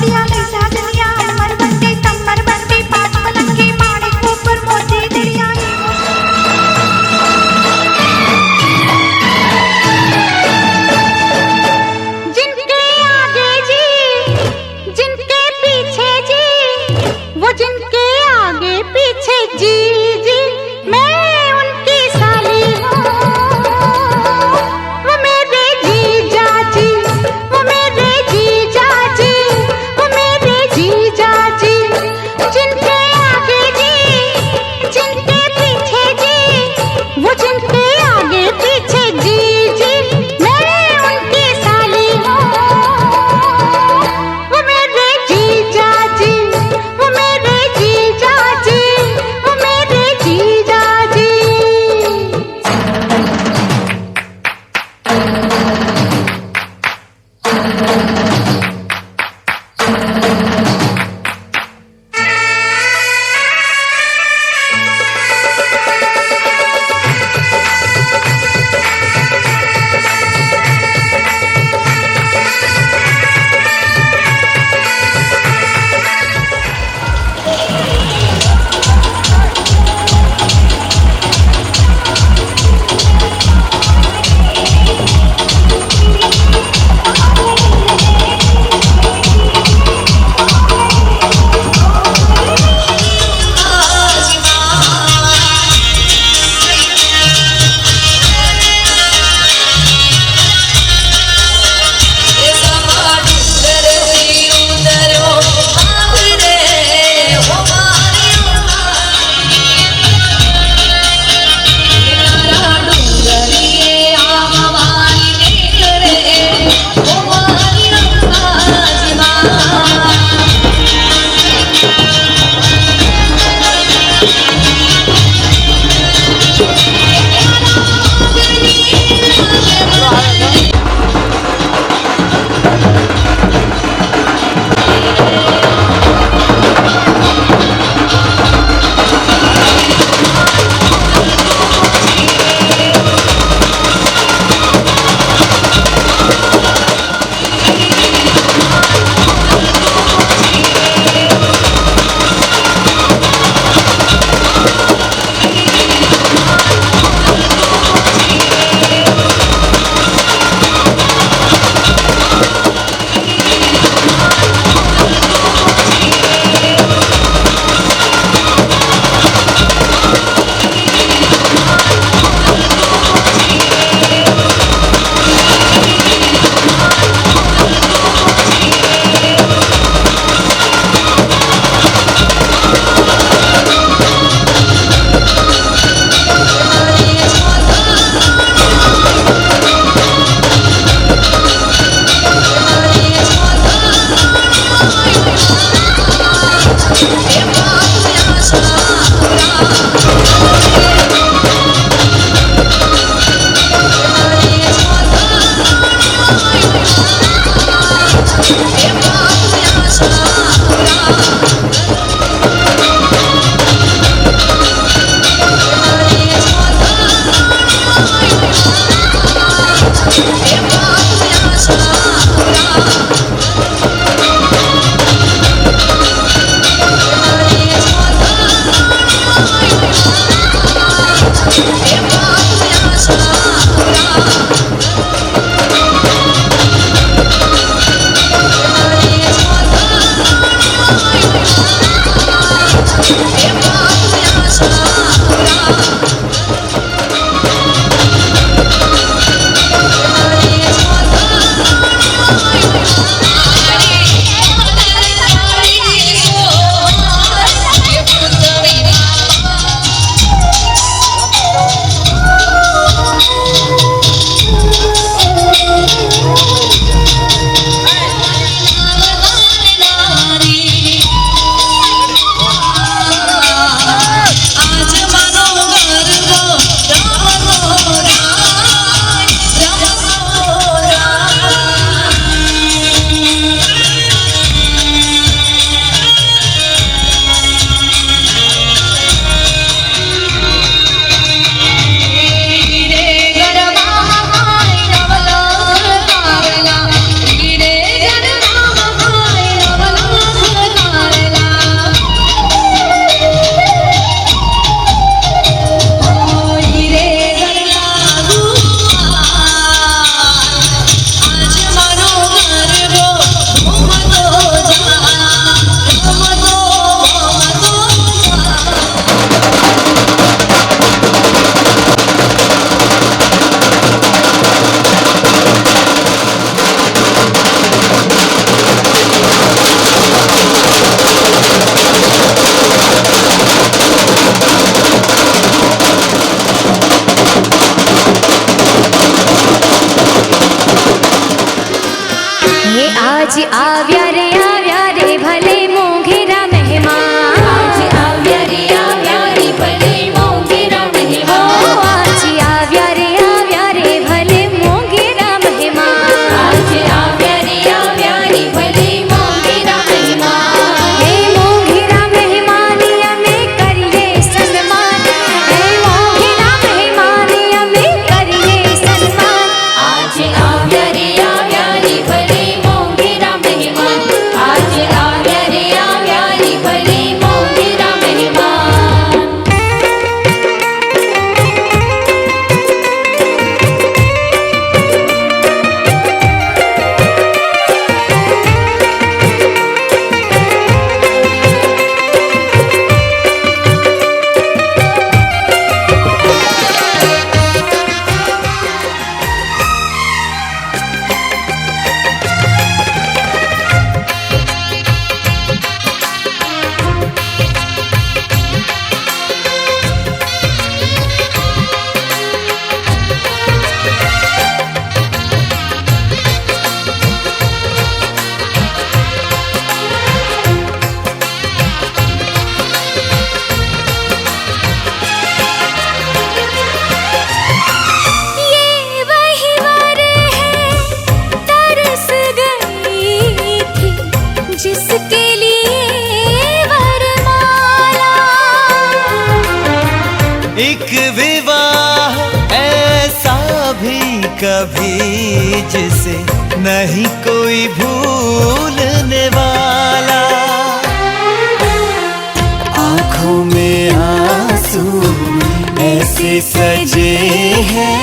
Bye. कभी जिसे नहीं कोई भूलने वाला। आँखों में आंसू ऐसे सजे हैं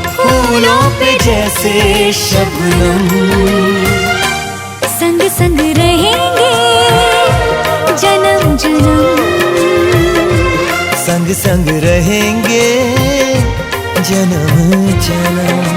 फूलों पे जैसे शबनम। संग संग रहेंगे जन्म जन्म, संग संग रहेंगे जन्म जन्म।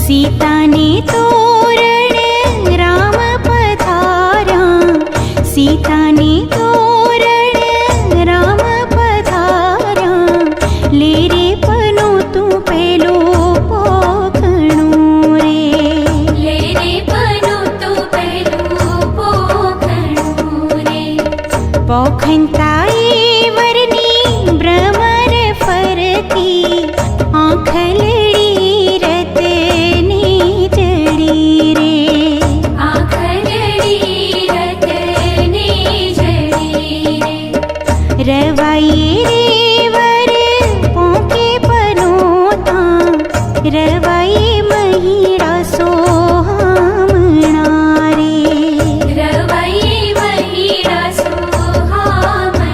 सीता ने तोरण राम पधारा, सीता ने तोरण राम पधारा। ले रे पनो तू पेलो पोखणो रे, ले रे पनो तू पेलो पोखणो रे। पोखनताई वरनी भ्रमर फरती, आँख लड़ी रवाई रे वर पोके पनोता, रवाई महिड़ा सोहामणा रे, रवाई महिड़ा सोहामणा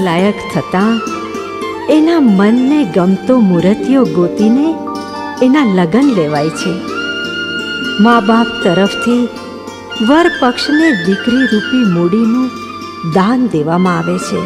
લાયક થતાં એના મનને ગમતો મૂર્તિઓ ગોતીને એના લગ્ન લેવાય છે. મા બાપ તરફથી વર પક્ષને દીકરી રૂપી મૂડીનું દાન દેવામાં આવે છે.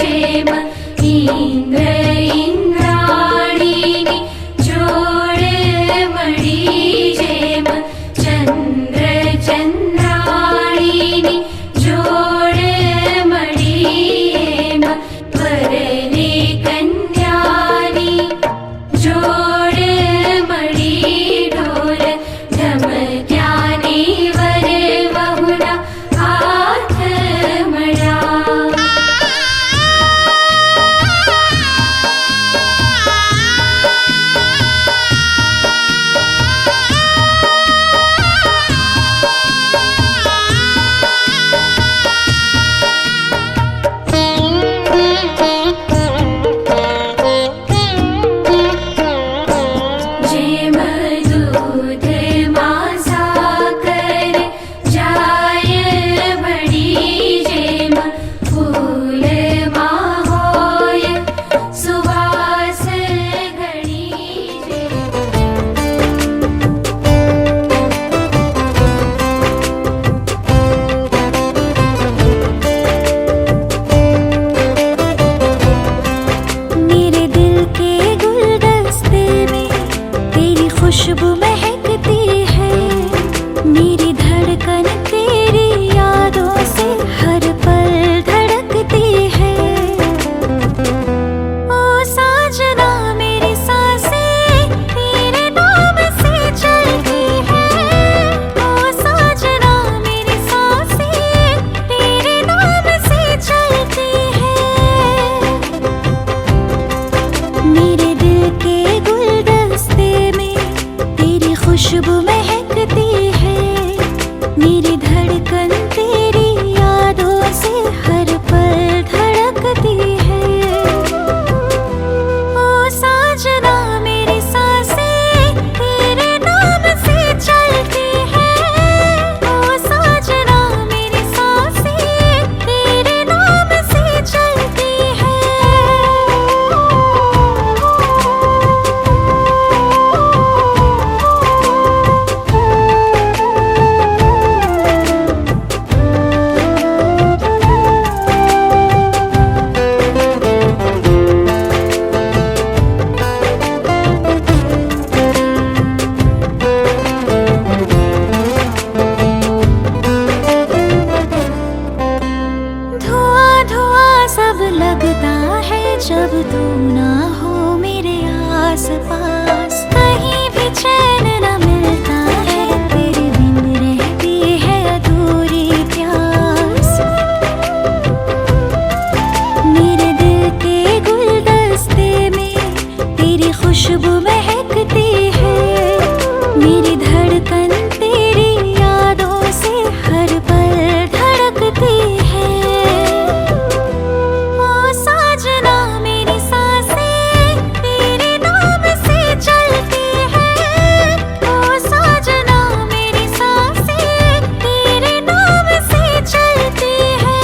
जेम इंद्र इंद्राणीनि जोडमणि जेम चंद्र चंद्राणीनि जोडमणि हेम वरने कन्यानि जोडमणि ढोल ढमक्यानि वर बहुना हाथ मळा जेम दूध मासा कर जाय बड़ी जेम फूल माहोय सुवास घड़ी जेम मेरे दिल के गुलदस्ते में तेरी खुशबू महकती है, मेरी धड़कन तेरी यादों से हर पल धड़कती है। ओ साजना मेरी सांसें तेरे नाम से चलती है, ओ साजना मेरी सांसें तेरे नाम से चलती है। मेरे दिल के गुलदस्ते में तेरी खुशबू महकती है, मेरी धड़कन तेरी यादों से हर पल धड़कती है। ओ साजना मेरी सांसें तेरे नाम से चलती है, ओ साजना मेरी सांसें तेरे नाम से चलती है। धुआं धुआं सब लगता है जब तू ना हो मेरे आस पास, कहीं भी चैन न मिलता है, तेरे बिन रहती है अधूरी प्यास। मेरे दिल के गुलदस्ते में तेरी खुशबू महकती है, मेरी धड़कन तेरी यादों से हर पल धड़कती है। ओ साजना मेरी सांसें तेरे नाम से चलती है, ओ साजना मेरी सांसें तेरे नाम से चलती है।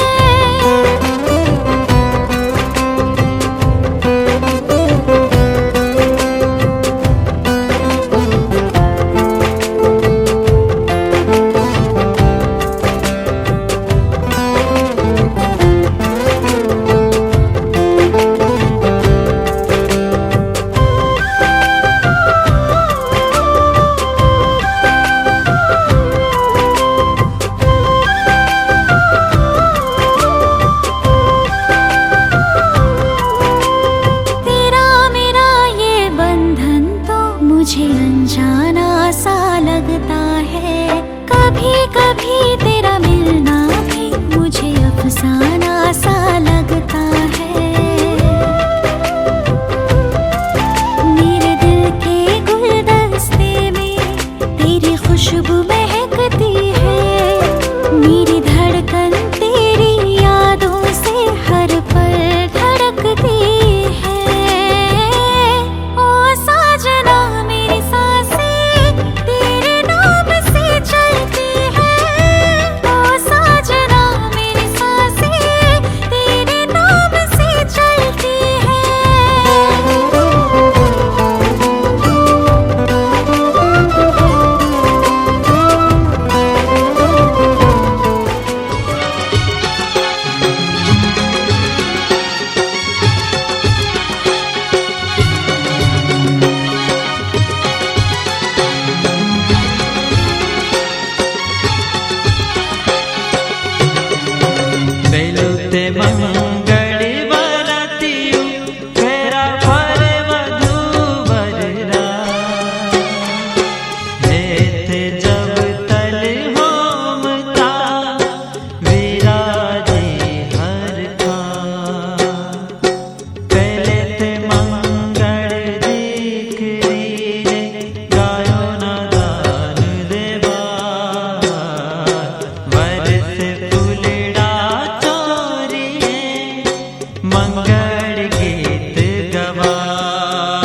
मंगल गीत गवाए,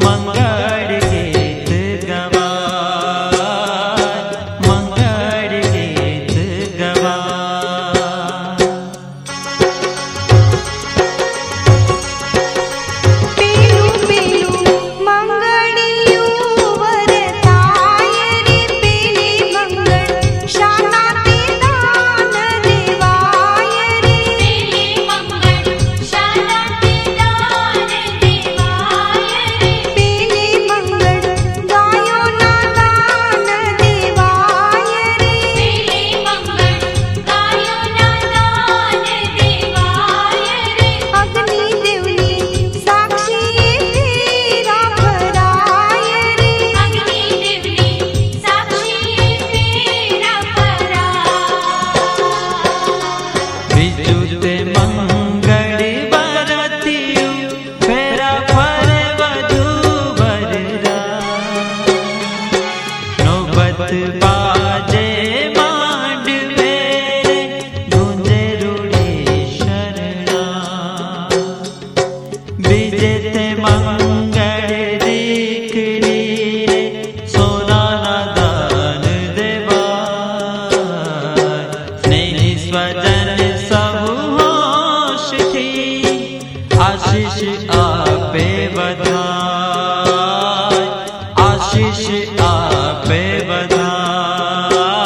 मंगल गीत गवाए, मंगल गीत गवाए। पेलू पेलू मंगड़ियों वरताय रे, पेले मंगल शाना पे दान देवाय रे, पेले मंगल शाना पे दान देवाय रे, पेले मंगल गायो ना दान देवाय रे, पेले मंगल गायो ना दान देवाय रे, अग्नि देवनी साक्षी फेरा भराय रे, अग्नि देवनी साक्षी फेरा भराय। विद्युत मंगल बरतियु फेरा फर वधु वररा, नौबत बाजे मांडवे रे, गूंजे रूढ़ी शरणा। विजित मंगल दीकरी रे, सोना ना दान देवाय, स्नेही स्वजन सबु होश थी, आशीष आपे बधाई, आशीष आपे बधाई,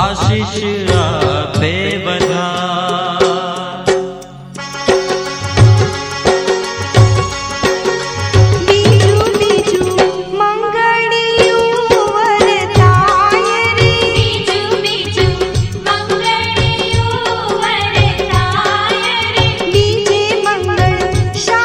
आशीष आपे बधाई। बीजू बीजू मंगड़ियों वरताय रे, बीजू बीजू मंगड़ियों वरताय रे, बीजे मंगल शाना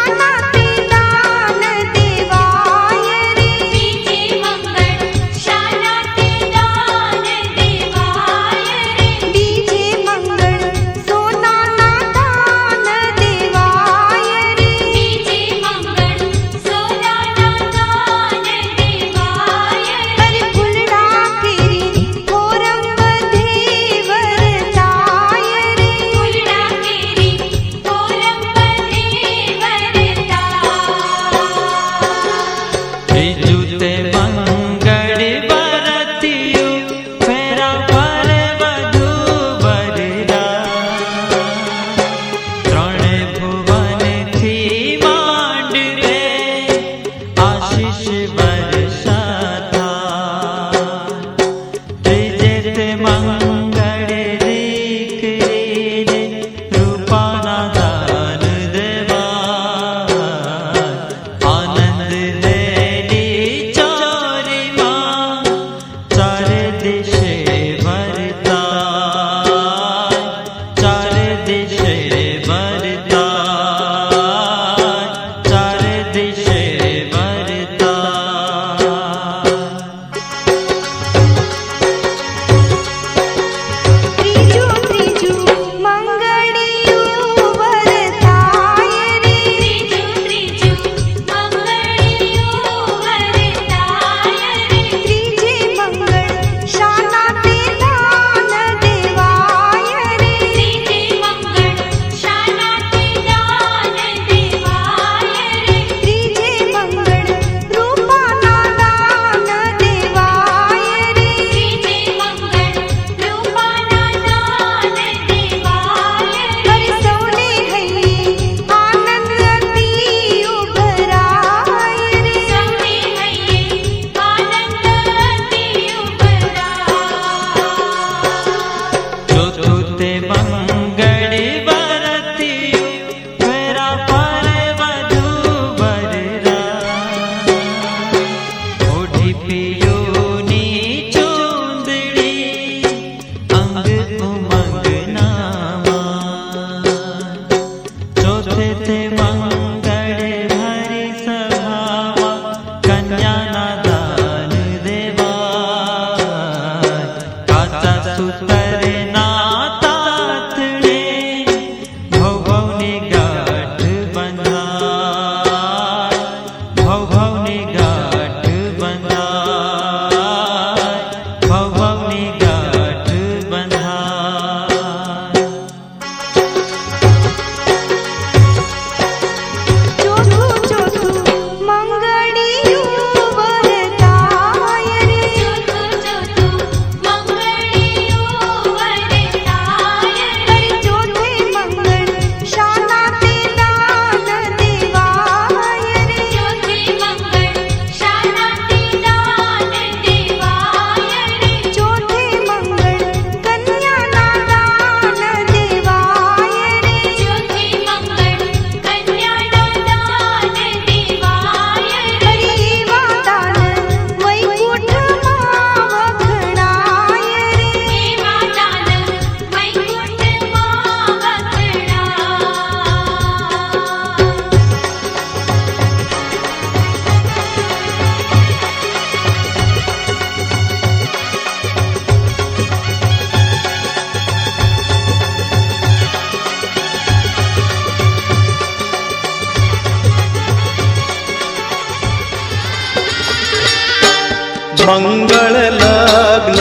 મંગળ લગ્ન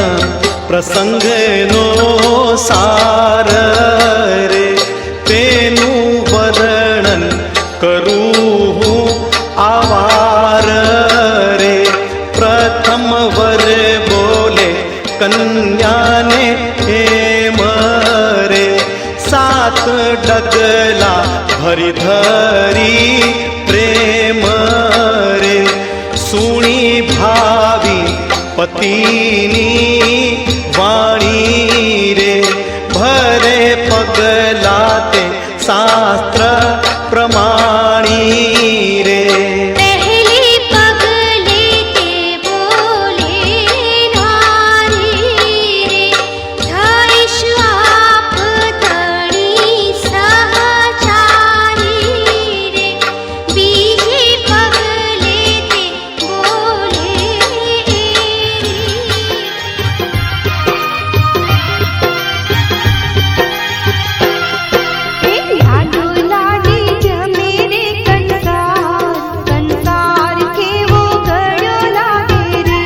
પ્રસંગનો સાર રે, તેનું વર્ણન કરું હું આવાર રે. પ્રથમ વર બોલે કન્યાને હેમ રે, સાત ડગલા ભરી ધરી પ્રેમ રે. સુણી ભાવી પતિની વાણી રે, ભરે પગલા તે શાસ્ત્ર પ્રમાણી રે. पहले पगले ते बोले नारी रे, धैर्य आप तड़ी सहचारी रे. बीजे पगले ते बोले लाडू लाडी जमे रे कंसार, कंसार के वो गयो लागे रे.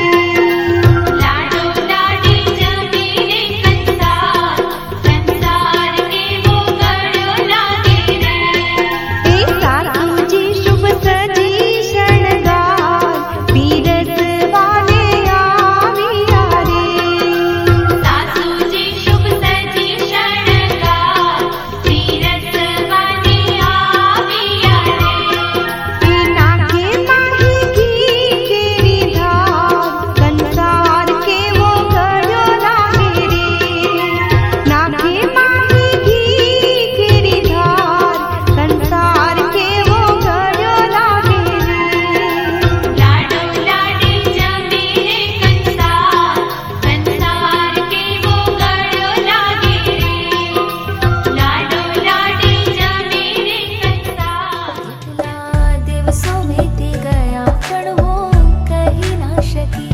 लाडो लाडी जमे रे कंसार, कंसार के वो गड़ो लागे रे. सासूजी शुभ सजी शणगार, पीरस वाले आविया रे. सासूजी शुभ सजी शणगार, तीरथ वाली आविया रे. नाके माही घी केरी धार, कंसार के वो गयो लागे रे. नाके माही घी केरी धार, कंसार के वो गयो लागे रे. लाडो लाडी जमे रे कंसार, कंसार के वो गड़ो लागे रे. लाडो लाडी जमे रे कंसार. દિવસો વીતી ગયા પણ હું કહી ના શકી,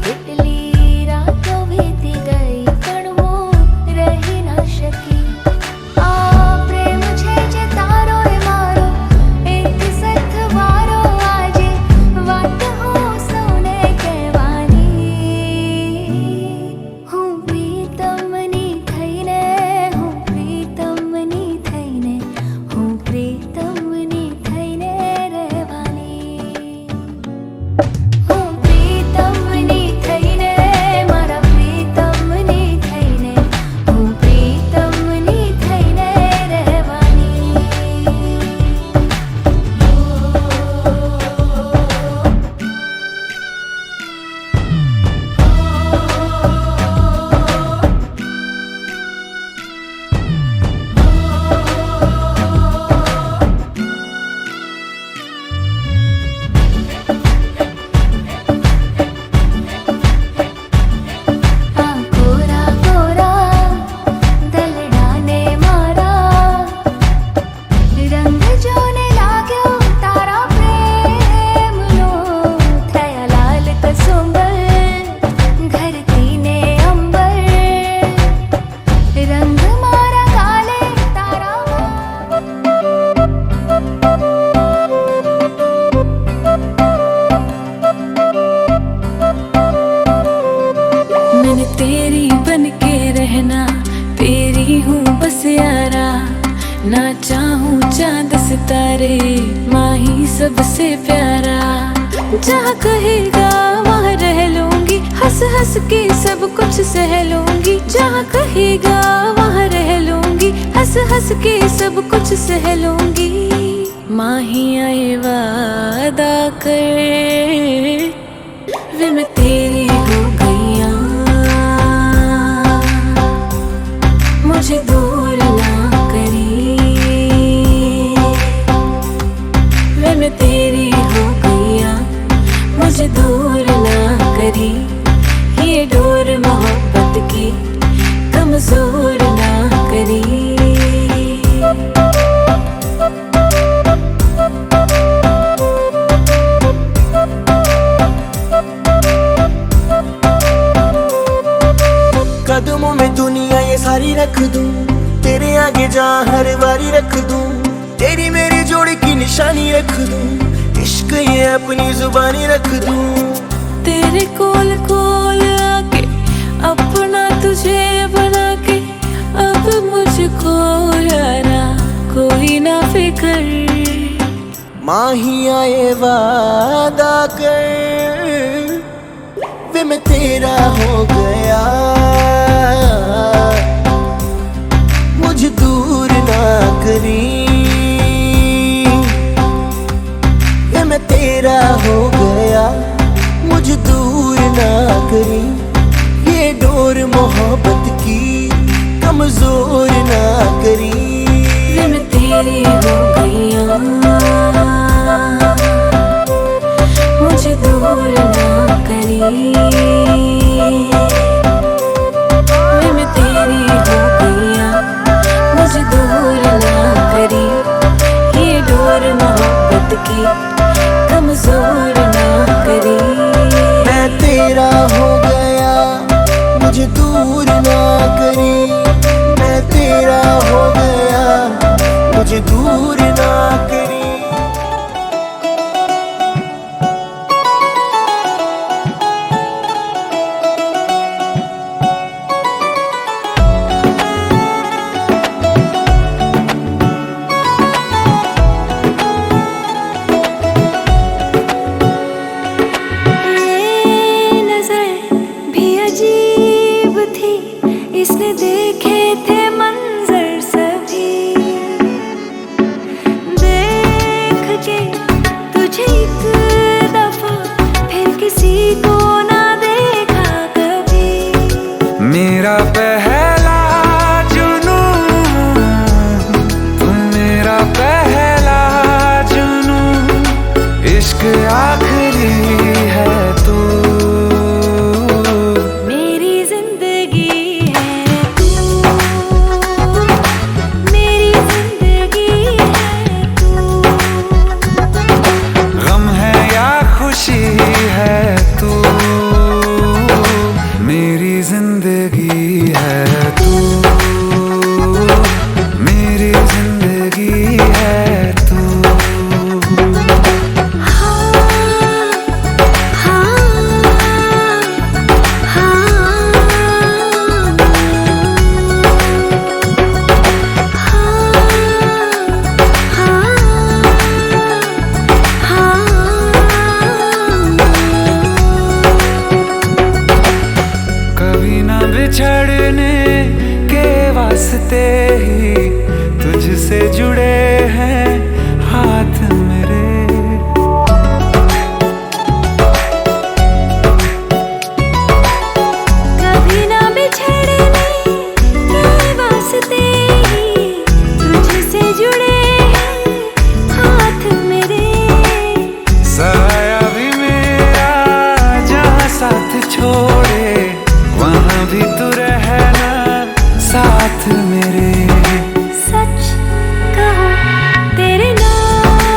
કેટલી રાતો વીતી ગઈ પણ હું રહી ના શકી. આ પ્રેમ છે જે તારો એ મારો, એક સથવારો આજે વાત હું સૌને કહેવાની. હું પ્રીતમની થઈને, હું પ્રીતમની થઈને, હું પ્રીતમની થઈને રહેવાની. હું પ્રીતમની થઈને, મારા પ્રીતમની થઈને, હું પ્રીતમની થઈને રહેવાની. આ કોરા કોરા દલડાને મારા, રંગ જોને લાગ્યો તારા પ્રેમનો. થયા લાલ કસુંબર ઘરતી ને અંબર, રંગ મારા ગાલે તારા. मैंने तेरी बन के रहना, तेरी हूँ बस यारा. ना चाहूँ चांद सितारे, माँ ही सबसे प्यारा. जहाँ कहेगा वहाँ रह लूंगी, हंस हंस के सब कुछ सह लूंगी. जहाँ कहेगा वहाँ रह लूंगी, हंस हंस के सब कुछ सह लूंगी. माँ ही आए वादा कर, वे मैं तेरी हो गईया. मुझे दूर ना करी, वे मैं तेरी हो गईया. मुझे दूर ना करी, ये डोर मोहब्बत की कमजोर ना करी. कदमों में दुनिया ये सारी रख दूं, तेरे आगे जहाँ हर बारी रख दूं. तेरी मेरी जोड़ी की निशानी रख दूं, इश्क ये अपनी जुबानी रख दूं. तेरे कोल कोल आके अपना तुझे बना के अब मुझको यारा कोई ना फिकर। माहिया ये वादा कर वे मैं तेरा हो गया, मुझे दूर ना करी वे मैं तेरा हो गया, मुझे दूर ना करी। ये डोर मोहब्बत की कमजोर ना करी वे मैं तेरी हो गई मुझे दूर ना करी। वे मैं तेरी हो गई मुझे दूर ना करी। ये डोर मोहब्बत की कमजोर ना करी। मैं तेरा हो गया मुझे दूर ना करी, मैं तेरा हो गया मुझे दूर ना करी। इसने देखे थे मंजर सभी, देख के तुझे एक दफा फिर किसी को ना देखा कभी। मेरा पहला जुनून तुम मेरा पहला जुनून, इश्क आखिरी है तू। बिछड़ने के वास्ते ही तुझसे जुड़े हैं हाथ मेरे। कभी ना बिछड़ने के वास्ते ही तुझसे जुड़े हैं हाथ मेरे। साया भी मेरा जहाँ साथ छोड़े वहाँ भी तू रहना साथ मेरे। सच कहो तेरे नाम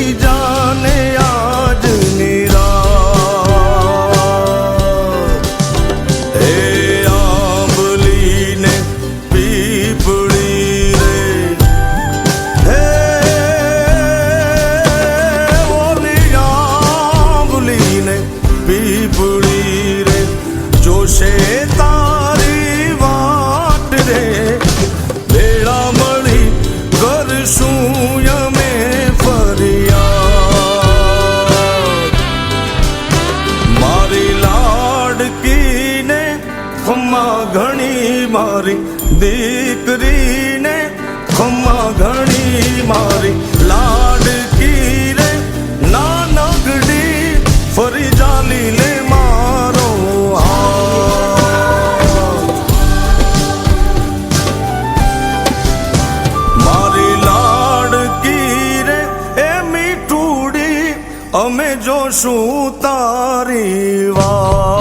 થઈ જાને આજ નિરાત હે આંબલી ને પીપળી રે હે ઓલી આંબલી ને પીપળી રે જોશે તારી વાટ રે ભેળા મળી કરશું અમે ફરિયાદ મારી લાડકીને ખમ્મા ઘણી મારી દીકરીને ખમ્મા ઘણી મારી લાડકી રે નાનકડી ફરી જાલી લે મારો હાથ મારી લાડકી રે એ મીઠુડી અમે જોશું તારી વાત